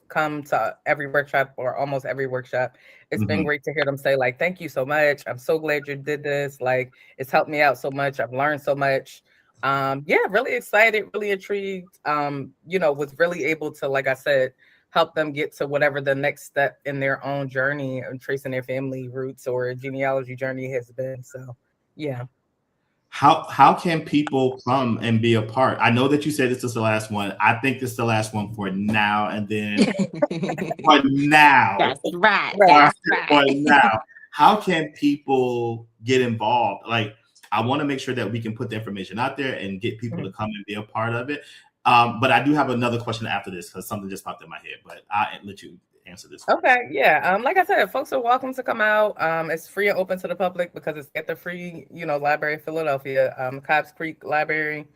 come to every workshop or almost every workshop. It's been great to hear them say like, thank you so much. I'm so glad you did this. Like, it's helped me out so much. I've learned so much. Really excited, really intrigued. You know, was really able to, like I said, help them get to whatever the next step in their own journey and tracing their family roots or genealogy journey has been. So, yeah. How can people come and be a part? I know that you said this is the last one. I think this is the last one for now, and then for now. That's right. For now. How can people get involved? Like, I want to make sure that we can put the information out there and get people to come and be a part of it. But I do have another question after this, because something just popped in my head, but I'll let you answer this first. Okay, yeah. Like I said, folks are welcome to come out. It's free and open to the public because it's at the free, library of Philadelphia, Cobbs Creek Library.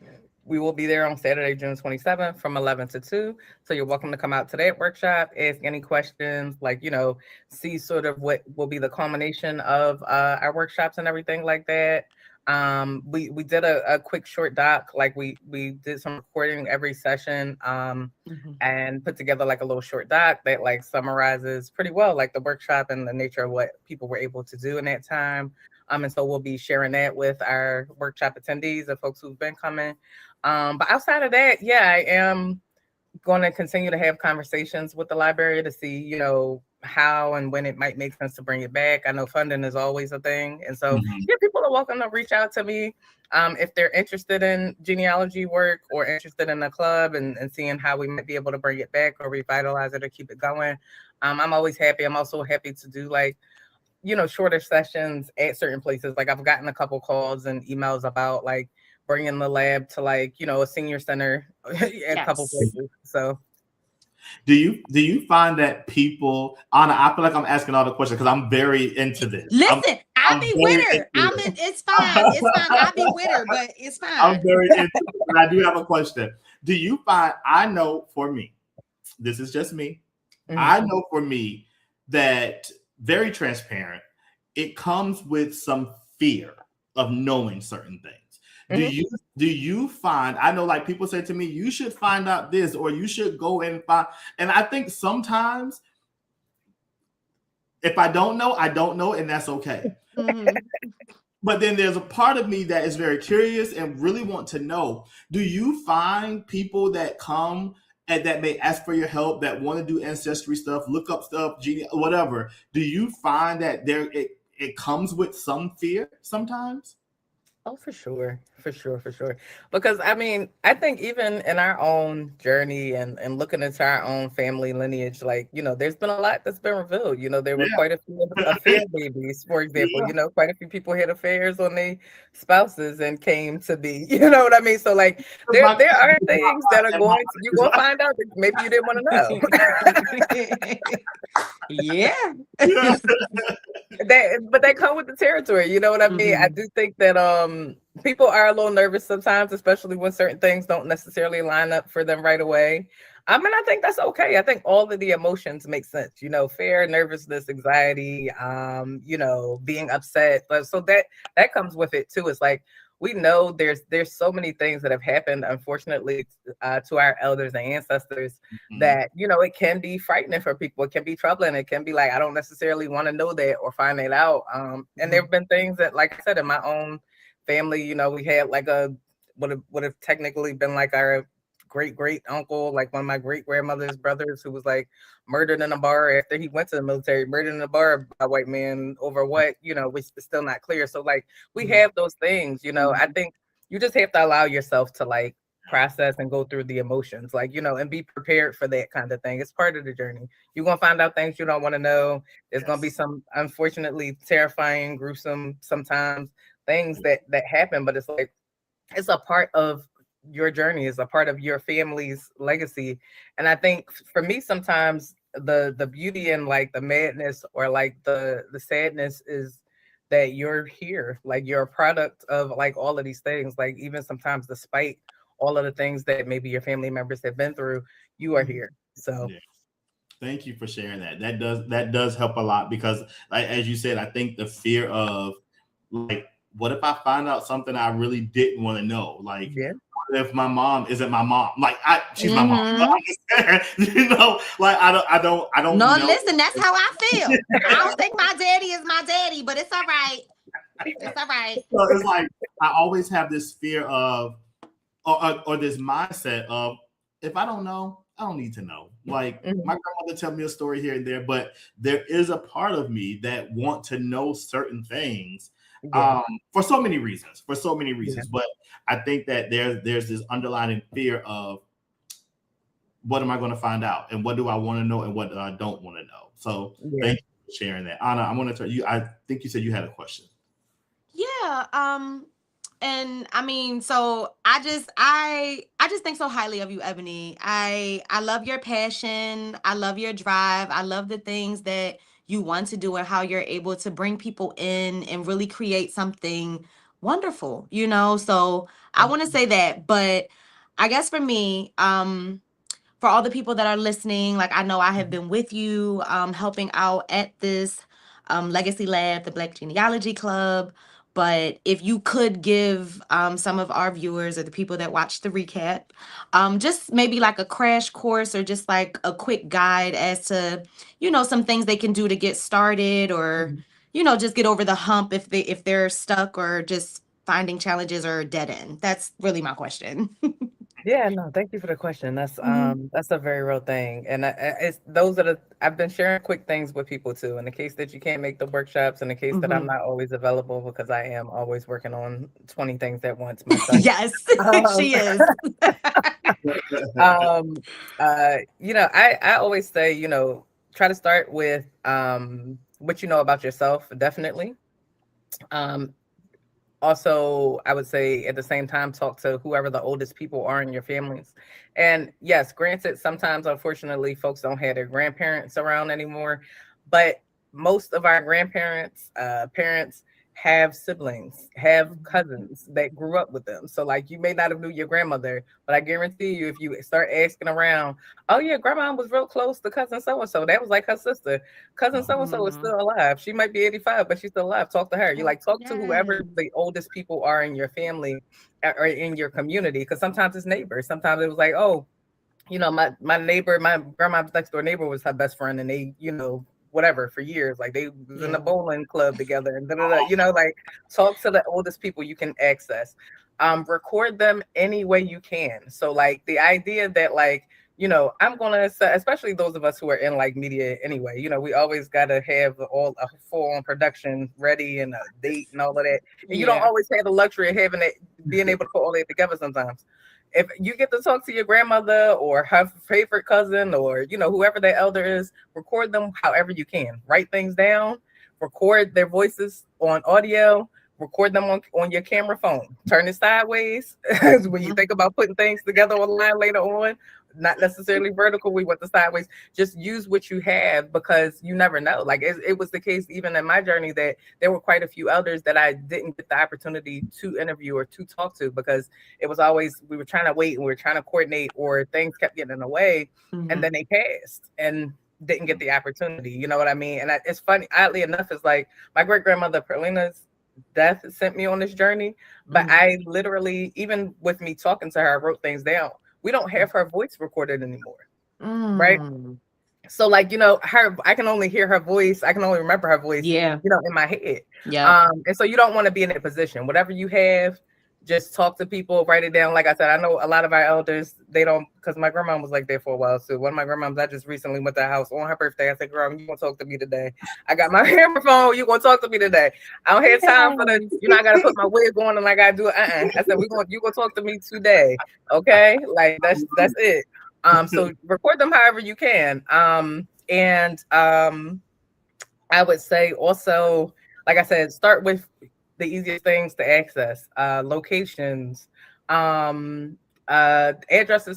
We will be there on Saturday, June 27th from 11 to 2. So you're welcome to come out to that workshop, ask any questions, see sort of what will be the culmination of our workshops and everything like that. We did a quick short doc, like we did some recording every session, and put together like a little short doc that like summarizes pretty well like the workshop and the nature of what people were able to do in that time. And so we'll be sharing that with our workshop attendees and folks who've been coming. But outside of that, I am going to continue to have conversations with the library to see, how and when it might make sense to bring it back. I know funding is always a thing. And so, people are welcome to reach out to me if they're interested in genealogy work or interested in a club and seeing how we might be able to bring it back or revitalize it or keep it going. I'm always happy. I'm also happy to do shorter sessions at certain places. Like I've gotten a couple calls and emails about bringing the lab to a senior center at a couple places. So do you find that people, Ana, I feel like I'm asking all the questions because I'm very into this. Listen, I'll be with her. It's fine. It's fine. I'll be with her, but it's fine. I'm very into it, but I do have a question. Do you find, I know for me, this is just me. I know for me that very transparent, it comes with some fear of knowing certain things. Do you find, I know people say to me, you should find out this, or you should go and find, and I think sometimes if I don't know, I don't know, and that's okay. But then there's a part of me that is very curious and really want to know. Do you find people that come and that may ask for your help, that want to do ancestry stuff, look up stuff, whatever. Do you find that it comes with some fear sometimes? Oh, for sure, for sure, for sure. Because I mean, I think even in our own journey and looking into our own family lineage, like, there's been a lot that's been revealed. There were quite a few affair babies, for example. Yeah. Quite a few people had affairs on their spouses and came to be. You know what I mean? So like, there are things that are you're gonna find out that maybe you didn't want to know. Yeah. But they come with the territory, you know what I mean? I do think that people are a little nervous sometimes, especially when certain things don't necessarily line up for them right away. I mean, I think that's okay. I think all of the emotions make sense, fear, nervousness, anxiety, being upset. But so that comes with it too. It's like, we know there's so many things that have happened, unfortunately, to our elders and ancestors that, it can be frightening for people. It can be troubling. It can be like, I don't necessarily want to know that or find it out. And there have been things that, like I said, in my own family, we had like would have technically been like our great uncle, like one of my great grandmother's brothers, who was like murdered in a bar after he went to the military, murdered in a bar by a white man over what, which is still not clear. So like, we have those things, I think you just have to allow yourself to like process and go through the emotions, like, and be prepared for that kind of thing. It's part of the journey. You're going to find out things you don't want to know. There's going to be some, unfortunately, terrifying, gruesome, sometimes things that happen, but it's like, it's a part of your journey, is a part of your family's legacy. And I think for me, sometimes the beauty and like the madness or like the sadness is that you're here, like you're a product of like all of these things. Like even sometimes despite all of the things that maybe your family members have been through, you are here. So thank you for sharing that. That does help a lot, because like, as you said, I think the fear of like, what if I find out something I really didn't want to know? Like, what if my mom isn't my mom? Like, she's my mom. Like I don't No, know. listen, that's how I feel. I don't think my daddy is my daddy, but it's all right. It's all right. So it's like, I always have this fear of, or this mindset of, if I don't know, I don't need to know. Like, my grandmother tell me a story here and there, but there is a part of me that want to know certain things. For so many reasons. But I think that there's this underlying fear of, what am I going to find out, and what do I want to know, and what I don't want to know. So thank you for sharing that. Ana, I want to tell you, I think you said you had a question. Yeah. And I mean, so I just think so highly of you, Ebony. I love your passion. I love your drive. I love the things that you want to do and how you're able to bring people in and really create something wonderful, So I want to say that, but I guess for me, for all the people that are listening, like, I know I have been with you, helping out at this Legacy Lab, the Black Genealogy Club. But if you could give some of our viewers or the people that watch the recap, just maybe like a crash course or just like a quick guide as to, some things they can do to get started, or, just get over the hump if they're stuck or just finding challenges or dead end. That's really my question. Yeah, no, thank you for the question. That's a very real thing, and it's those are I've been sharing quick things with people too. In the case that you can't make the workshops, in the case that I'm not always available because I am always working on 20 things at once myself. Yes, she is. I always say, try to start with what you know about yourself, definitely. Also, I would say at the same time, talk to whoever the oldest people are in your families. And yes, granted, sometimes, unfortunately, folks don't have their grandparents around anymore, but most of our grandparents, parents have siblings, have cousins that grew up with them. So like, you may not have knew your grandmother, but I guarantee you, if you start asking around, oh yeah, grandma was real close to cousin so-and-so. That was like her sister. Cousin so-and-so is still alive. She might be 85, but she's still alive. Talk to her. You like, talk to whoever the oldest people are in your family or in your community. Because sometimes it's neighbors. Sometimes it was like, oh, my neighbor, my grandma's next door neighbor was her best friend, and they, whatever, for years, like they was in the bowling club together, and like, talk to the oldest people you can access. Record them any way you can. So like, the idea that like, I'm gonna say, especially those of us who are in like media anyway, we always gotta have all a full on production ready and a date and all of that. And you don't always have the luxury of having it, being able to put all that together sometimes. If you get to talk to your grandmother or her favorite cousin or whoever that elder is, record them however you can. Write things down, record their voices on audio, record them on your camera phone. Turn it sideways when you think about putting things together online later on. Not necessarily vertical, we went the sideways. Just use what you have, because you never know. Like it was the case even in my journey that there were quite a few elders that I didn't get the opportunity to interview or to talk to, because it was always, we were trying to wait and we were trying to coordinate, or things kept getting in the way. And then they passed and didn't get the opportunity. You know what I mean? And it's funny, oddly enough, it's like my great grandmother Perlina's death sent me on this journey, but I literally, even with me talking to her, I wrote things down. We don't have her voice recorded anymore, right? So like, her, I can only hear her voice. I can only remember her voice, in my head. And so you don't want to be in that position. Whatever you have, just talk to people, write it down. Like I said, I know a lot of our elders, they don't, because my grandma was like there for a while too. One of my grandmoms, I just recently went to the house on her birthday. I said, girl, you gonna talk to me today? I got my camera phone, you gonna talk to me today? I don't have time for the, I gotta put my wig on and I gotta do it. I said, you gonna talk to me today. Okay. Like that's it. So record them however you can. And I would say also, like I said, start with the easiest things to access, locations, addresses,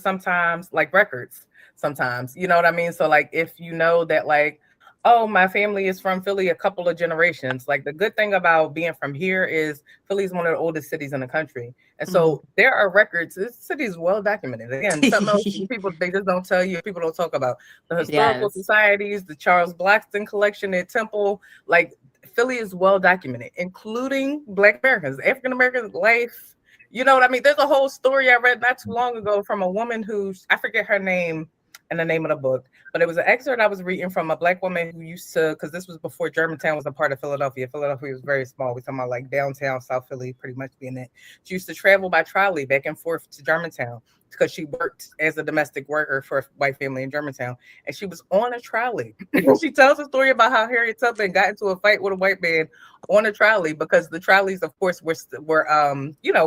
sometimes like records, sometimes, you know what I mean? So like, if you know that like, oh, my family is from Philly a couple of generations. Like the good thing about being from here is Philly is one of the oldest cities in the country. And so there are records. This city is well documented. Again, some else people, they just don't tell you, people don't talk about the historical societies, the Charles Blackstone collection at Temple. Like Philly is well documented, including Black Americans, African Americans' life. You know what I mean? There's a whole story I read not too long ago from a woman who, I forget her name and the name of the book, but it was an excerpt I was reading from a Black woman who used to, because this was before Germantown was a part of Philadelphia. Philadelphia was very small. We're talking about like downtown South Philly, pretty much being it. She used to travel by trolley back and forth to Germantown because she worked as a domestic worker for a white family in Germantown. And she was on a trolley. She tells a story about how Harriet Tubman got into a fight with a white man on a trolley, because the trolleys, of course, were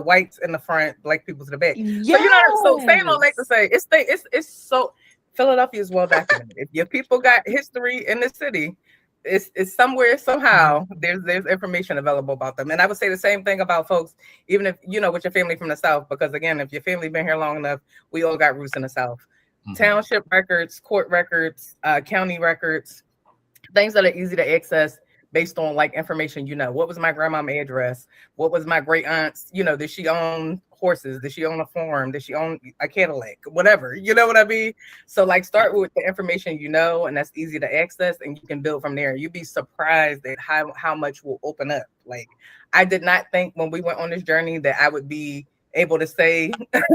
whites in the front, Black people to the back. Yes. So saying all that to say, it's so, Philadelphia is well documented. If your people got history in the city, it's somewhere, somehow there's information available about them. And I would say the same thing about folks, even if with your family from the South, because again, if your family been here long enough, we all got roots in the South. Township records, court records, county records, things that are easy to access based on like information. What was my grandma's address? What was my great aunt's? Did she own horses? Did she own a farm? Did she own a Cadillac? Whatever, you know what I mean? So like start with the information and that's easy to access, and you can build from there. You'd be surprised at how much will open up. Like I did not think when we went on this journey that I would be able to say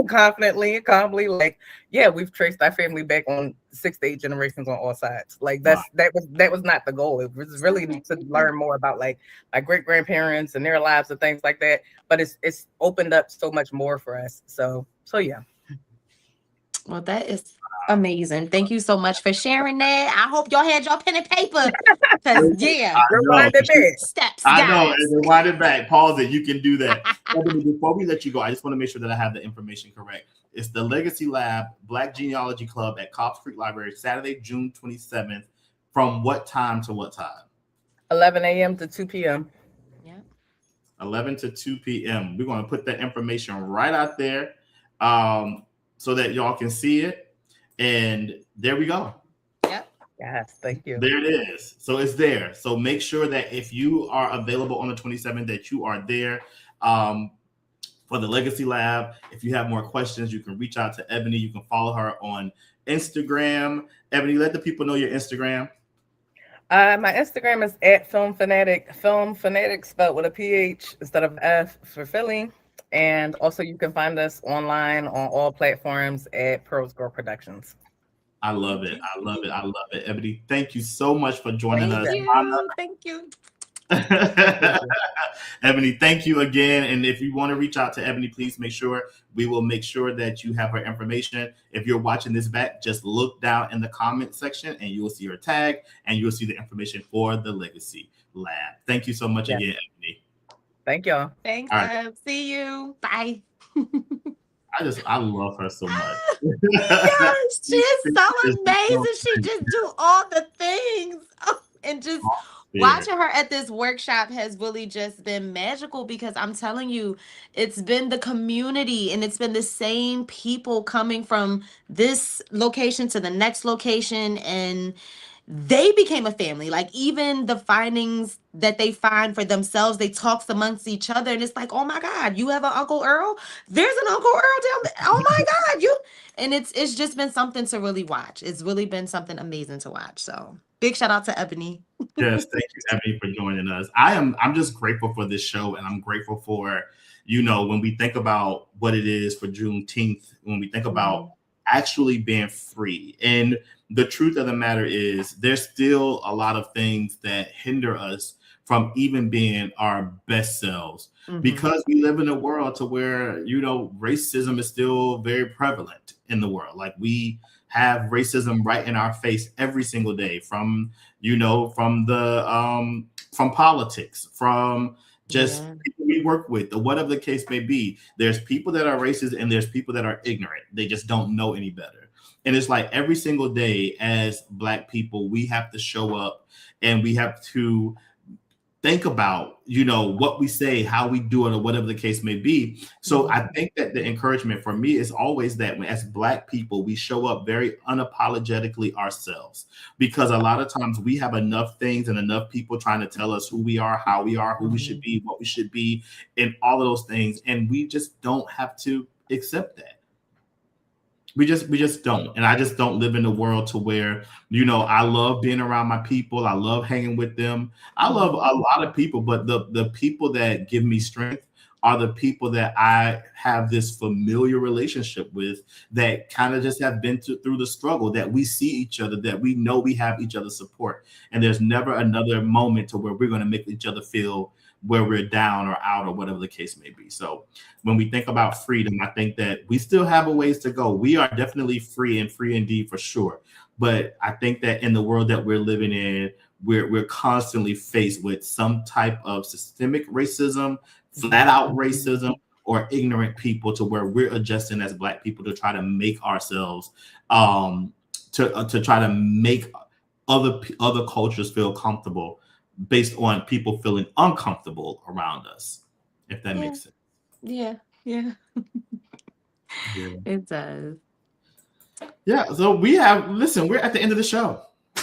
confidently and calmly, like, yeah, we've traced our family back on 6 to 8 generations on all sides. Like that was not the goal. It was really to learn more about like my great grandparents and their lives and things like that. But it's opened up so much more for us. So yeah. Well, that is amazing. Thank you so much for sharing that. I hope y'all had your pen and paper. Because steps. I know. And rewind it back. Pause it. You can do that. Before we let you go, I just want to make sure that I have the information correct. It's the Legacy Lab Black Genealogy Club at Cobbs Creek Library, Saturday, June 27th. From what time to what time? 11 a.m. to 2 p.m. 11 to 2 p.m. We're going to put that information right out there so that y'all can see it. And there we go. Yep. Yes, thank you. There it is. So it's there. So make sure that if you are available on the 27th, that you are there for the Legacy Lab. If you have more questions, you can reach out to Ebony. You can follow her on Instagram. Ebony, let the people know your Instagram. My Instagram is at Film Fanatic. Film Fanatic spelled with a PH instead of F for Philly. And also you can find us online on all platforms at Pearls Girl Productions. I love it. I love it. I love it. Ebony, thank you so much for joining us. Thank you. Ebony, thank you again. And if you want to reach out to Ebony, please make sure we will make sure that you have her information. If you're watching this back, just look down in the comment section and you will see her tag and you will see the information for the Legacy Lab. Thank you so much again, Ebony. Thank y'all. Thanks, see you. Bye. I love her so much. Yes, she's so amazing. She just do all the things. And just watching her at this workshop has really just been magical, because I'm telling you, it's been the community and it's been the same people coming from this location to the next location, and they became a family. Like, even the findings that they find for themselves, they talk amongst each other, and it's like, oh my God, you have an Uncle Earl? There's an Uncle Earl down there. Oh my God, you. And it's just been something to really watch. It's really been something amazing to watch. So big shout out to Ebony. Yes, thank you, Ebony, for joining us. I'm just grateful for this show, and I'm grateful for, when we think about what it is for Juneteenth, when we think about actually being free. And the truth of the matter is, there's still a lot of things that hinder us from even being our best selves, because we live in a world to where, racism is still very prevalent in the world. Like, we have racism right in our face every single day, from politics, from just people we work with, or whatever the case may be. There's people that are racist and there's people that are ignorant. They just don't know any better. And it's like every single day as Black people, we have to show up and we have to think about, what we say, how we do it, or whatever the case may be. So I think that the encouragement for me is always that as Black people, we show up very unapologetically ourselves, because a lot of times we have enough things and enough people trying to tell us who we are, how we are, who we should be, what we should be, and all of those things. And we just don't have to accept that. We just don't. And I just don't live in a world to where, I love being around my people. I love hanging with them. I love a lot of people, but the people that give me strength are the people that I have this familiar relationship with, that kind of just have been through the struggle, that we see each other, that we know we have each other's support. And there's never another moment to where we're going to make each other feel where we're down or out, or whatever the case may be. So when we think about freedom, I think that we still have a ways to go. We are definitely free, and free indeed, for sure. But I think that in the world that we're living in, we're constantly faced with some type of systemic racism, flat out racism, or ignorant people, to where we're adjusting as Black people to try to make ourselves, to try to make other cultures feel comfortable, based on people feeling uncomfortable around us, if that makes sense. Yeah. It does. Yeah, so we're at the end of the show.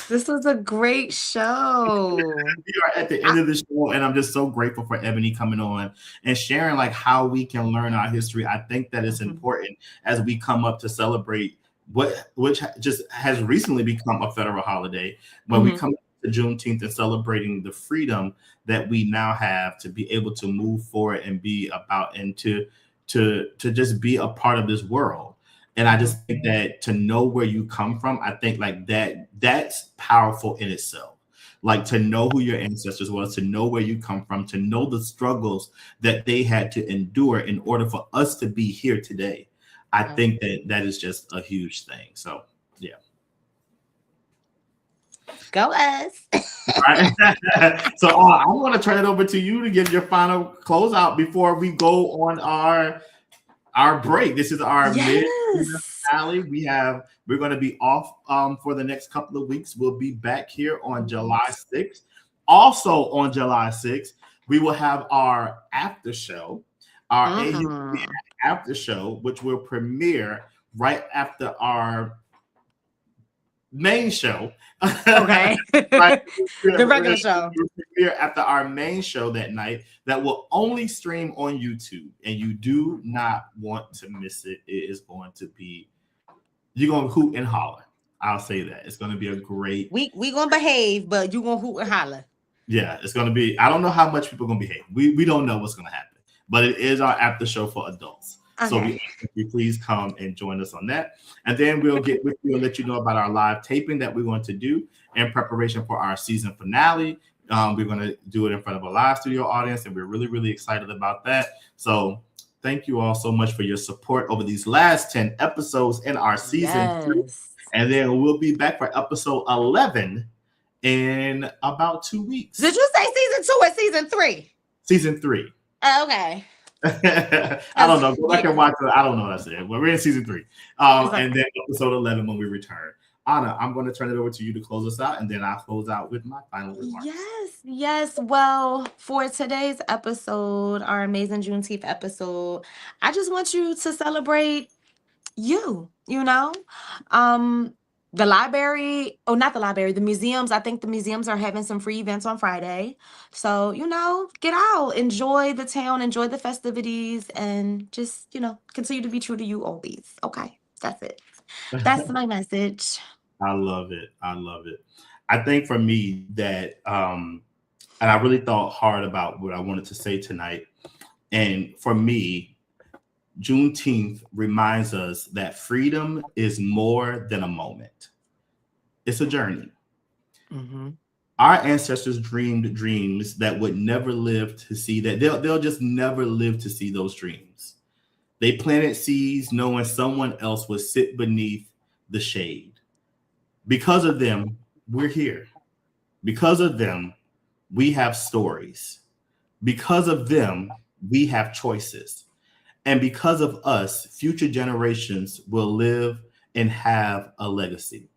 This was a great show. We are at the end of the show, and I'm just so grateful for Ebony coming on and sharing like how we can learn our history. I think that it's important as we come up to celebrate which just has recently become a federal holiday, when we come to Juneteenth and celebrating the freedom that we now have to be able to move forward and be about, and to just be a part of this world. And I just think that to know where you come from, I think like that's powerful in itself. Like, to know who your ancestors was, to know where you come from, to know the struggles that they had to endure in order for us to be here today. I think that is just a huge thing. So, yeah. Go us. Right. So I want to turn it over to you to give your final closeout before we go on our break. This is our mid finale. We're going to be off for the next couple of weeks. We'll be back here on July 6th. Also on July 6th, we will have our after show, our AUP after show, which will premiere right after our main show. Okay. Right? The regular show. Premiere after our main show that night, that will only stream on YouTube, and you do not want to miss it. It is going to be, you're going to hoot and holler. I'll say that. It's going to be a great... We going to behave, but you're going to hoot and holler. Yeah, it's going to be... I don't know how much people are going to behave. We don't know what's going to happen. But it is our after show for adults. Okay. So we ask you please come and join us on that. And then we'll get with you and let you know about our live taping that we're going to do in preparation for our season finale. We're going to do it in front of a live studio audience, and we're really, really excited about that. So thank you all so much for your support over these last 10 episodes in our season 3. And then we'll be back for episode 11 in about 2 weeks. Did you say season 2 or season 3? Season 3. Okay. I don't know. Go back and watch it. I don't know what I said. But we're in season 3. And then episode 11 when we return. Ana, I'm going to turn it over to you to close us out, and then I'll close out with my final remarks. Yes. Well, for today's episode, our amazing Juneteenth episode, I just want you to celebrate you know. The library, not the library, the museums. I think the museums are having some free events on Friday. So, get out, enjoy the town, enjoy the festivities, and just, continue to be true to you always. Okay, that's it. That's my message. I love it. I think for me that, and I really thought hard about what I wanted to say tonight. And for me, Juneteenth reminds us that freedom is more than a moment. It's a journey. Mm-hmm. Our ancestors dreamed dreams that would never live to see that. They'll just never live to see those dreams. They planted seeds knowing someone else would sit beneath the shade. Because of them, we're here. Because of them, we have stories. Because of them, we have choices. And because of us, future generations will live and have a legacy.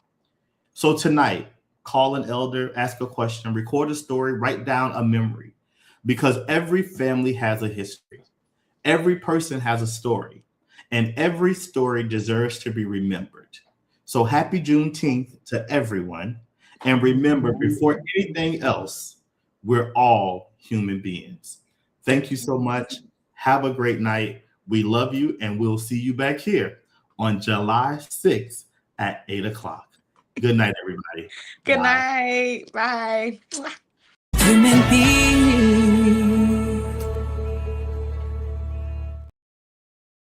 So tonight, call an elder, ask a question, record a story, write down a memory. Because every family has a history. Every person has a story. And every story deserves to be remembered. So happy Juneteenth to everyone. And remember, before anything else, we're all human beings. Thank you so much. Have a great night. We love you, and we'll see you back here on July 6th at 8 o'clock. Good night, everybody. Good night. Bye. Human beings.